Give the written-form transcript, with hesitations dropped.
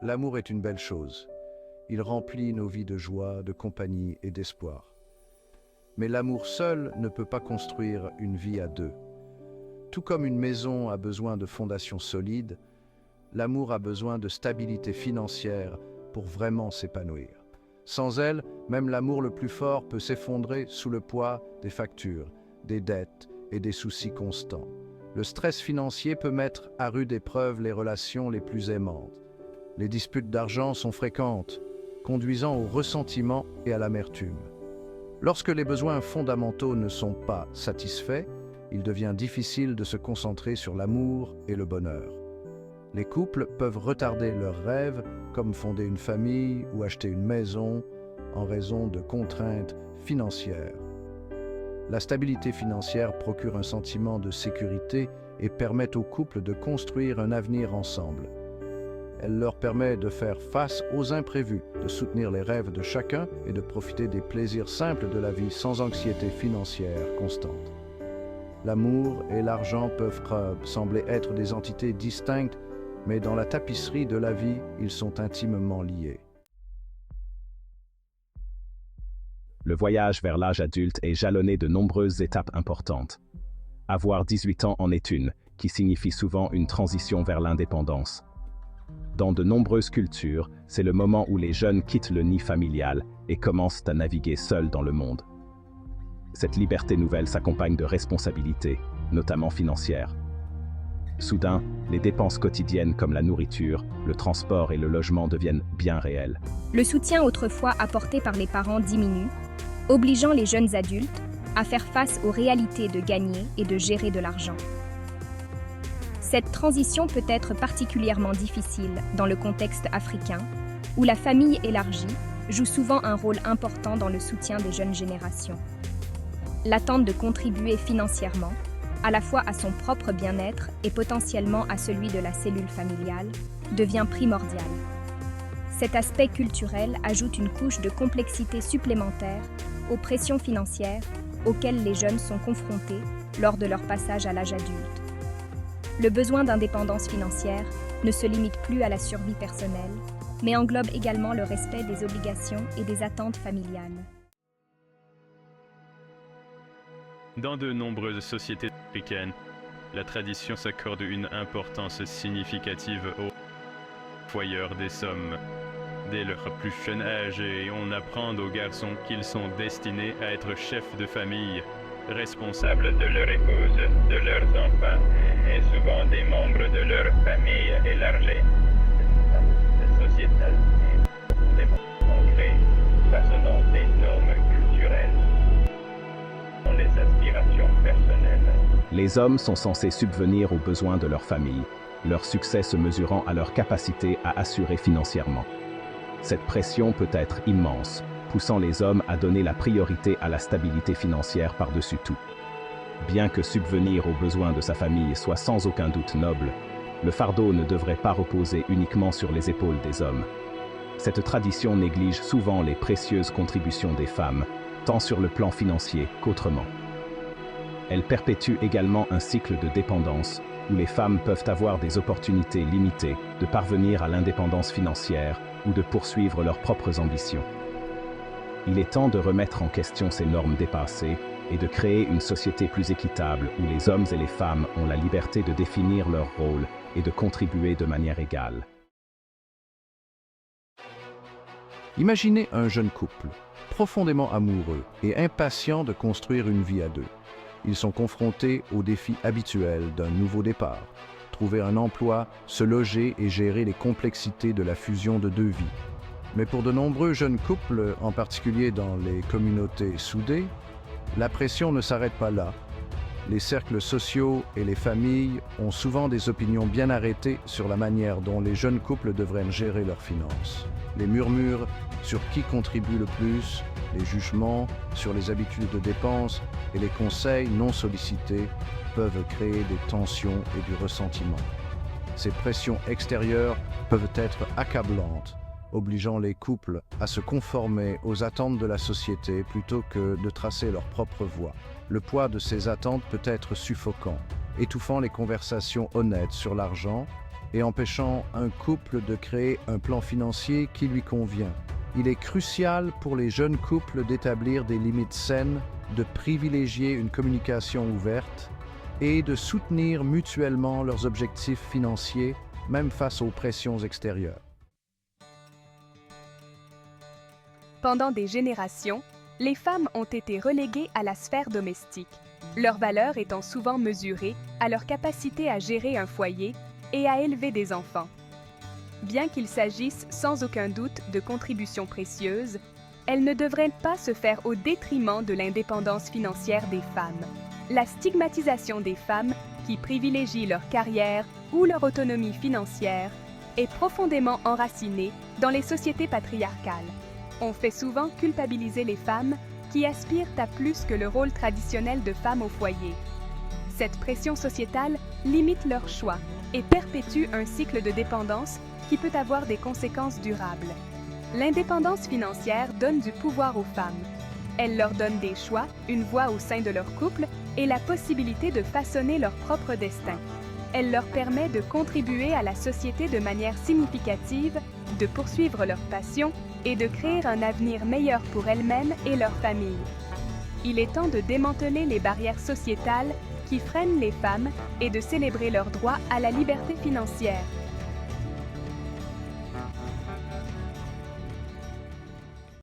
L'amour est une belle chose. Il remplit nos vies de joie, de compagnie et d'espoir. Mais l'amour seul ne peut pas construire une vie à deux. Tout comme une maison a besoin de fondations solides, l'amour a besoin de stabilité financière pour vraiment s'épanouir. Sans elle, même l'amour le plus fort peut s'effondrer sous le poids des factures, des dettes et des soucis constants. Le stress financier peut mettre à rude épreuve les relations les plus aimantes. Les disputes d'argent sont fréquentes, conduisant au ressentiment et à l'amertume. Lorsque les besoins fondamentaux ne sont pas satisfaits, il devient difficile de se concentrer sur l'amour et le bonheur. Les couples peuvent retarder leurs rêves, comme fonder une famille ou acheter une maison, en raison de contraintes financières. La stabilité financière procure un sentiment de sécurité et permet aux couples de construire un avenir ensemble. Elle leur permet de faire face aux imprévus, de soutenir les rêves de chacun et de profiter des plaisirs simples de la vie sans anxiété financière constante. L'amour et l'argent peuvent sembler être des entités distinctes, mais dans la tapisserie de la vie, ils sont intimement liés. Le voyage vers l'âge adulte est jalonné de nombreuses étapes importantes. Avoir 18 ans en est une, qui signifie souvent une transition vers l'indépendance. Dans de nombreuses cultures, c'est le moment où les jeunes quittent le nid familial et commencent à naviguer seuls dans le monde. Cette liberté nouvelle s'accompagne de responsabilités, notamment financières. Soudain, les dépenses quotidiennes comme la nourriture, le transport et le logement deviennent bien réelles. Le soutien autrefois apporté par les parents diminue, obligeant les jeunes adultes à faire face aux réalités de gagner et de gérer de l'argent. Cette transition peut être particulièrement difficile dans le contexte africain, où la famille élargie joue souvent un rôle important dans le soutien des jeunes générations. L'attente de contribuer financièrement, à la fois à son propre bien-être et potentiellement à celui de la cellule familiale, devient primordial. Cet aspect culturel ajoute une couche de complexité supplémentaire aux pressions financières auxquelles les jeunes sont confrontés lors de leur passage à l'âge adulte. Le besoin d'indépendance financière ne se limite plus à la survie personnelle, mais englobe également le respect des obligations et des attentes familiales. Dans de nombreuses sociétés africaines, la tradition s'accorde une importance significative aux foyeurs des hommes. Dès leur plus jeune âge, on apprend aux garçons qu'ils sont destinés à être chefs de famille, responsables de leur épouse, de leurs enfants et souvent des membres de leur famille élargie. La société est ancrée, façonnant des normes culturelles dans les aspirations personnelles. Les hommes sont censés subvenir aux besoins de leur famille, leur succès se mesurant à leur capacité à assurer financièrement. Cette pression peut être immense, poussant les hommes à donner la priorité à la stabilité financière par-dessus tout. Bien que subvenir aux besoins de sa famille soit sans aucun doute noble, le fardeau ne devrait pas reposer uniquement sur les épaules des hommes. Cette tradition néglige souvent les précieuses contributions des femmes, tant sur le plan financier qu'autrement. Elle perpétue également un cycle de dépendance, où les femmes peuvent avoir des opportunités limitées de parvenir à l'indépendance financière ou de poursuivre leurs propres ambitions. Il est temps de remettre en question ces normes dépassées et de créer une société plus équitable où les hommes et les femmes ont la liberté de définir leur rôle et de contribuer de manière égale. Imaginez un jeune couple, profondément amoureux et impatient de construire une vie à deux. Ils sont confrontés aux défis habituels d'un nouveau départ, trouver un emploi, se loger et gérer les complexités de la fusion de deux vies. Mais pour de nombreux jeunes couples, en particulier dans les communautés soudées, la pression ne s'arrête pas là. Les cercles sociaux et les familles ont souvent des opinions bien arrêtées sur la manière dont les jeunes couples devraient gérer leurs finances. Les murmures sur qui contribue le plus, les jugements sur les habitudes de dépenses et les conseils non sollicités peuvent créer des tensions et du ressentiment. Ces pressions extérieures peuvent être accablantes, obligeant les couples à se conformer aux attentes de la société plutôt que de tracer leur propre voie. Le poids de ces attentes peut être suffocant, étouffant les conversations honnêtes sur l'argent et empêchant un couple de créer un plan financier qui lui convient. Il est crucial pour les jeunes couples d'établir des limites saines, de privilégier une communication ouverte et de soutenir mutuellement leurs objectifs financiers, même face aux pressions extérieures. Pendant des générations, les femmes ont été reléguées à la sphère domestique, leur valeur étant souvent mesurée à leur capacité à gérer un foyer et à élever des enfants. Bien qu'il s'agisse sans aucun doute de contributions précieuses, elles ne devraient pas se faire au détriment de l'indépendance financière des femmes. La stigmatisation des femmes qui privilégient leur carrière ou leur autonomie financière est profondément enracinée dans les sociétés patriarcales. On fait souvent culpabiliser les femmes qui aspirent à plus que le rôle traditionnel de femme au foyer. Cette pression sociétale limite leur choix et perpétue un cycle de dépendance qui peut avoir des conséquences durables. L'indépendance financière donne du pouvoir aux femmes. Elle leur donne des choix, une voix au sein de leur couple et la possibilité de façonner leur propre destin. Elle leur permet de contribuer à la société de manière significative, de poursuivre leur passion et de créer un avenir meilleur pour elles-mêmes et leur famille. Il est temps de démanteler les barrières sociétales qui freinent les femmes et de célébrer leur droit à la liberté financière.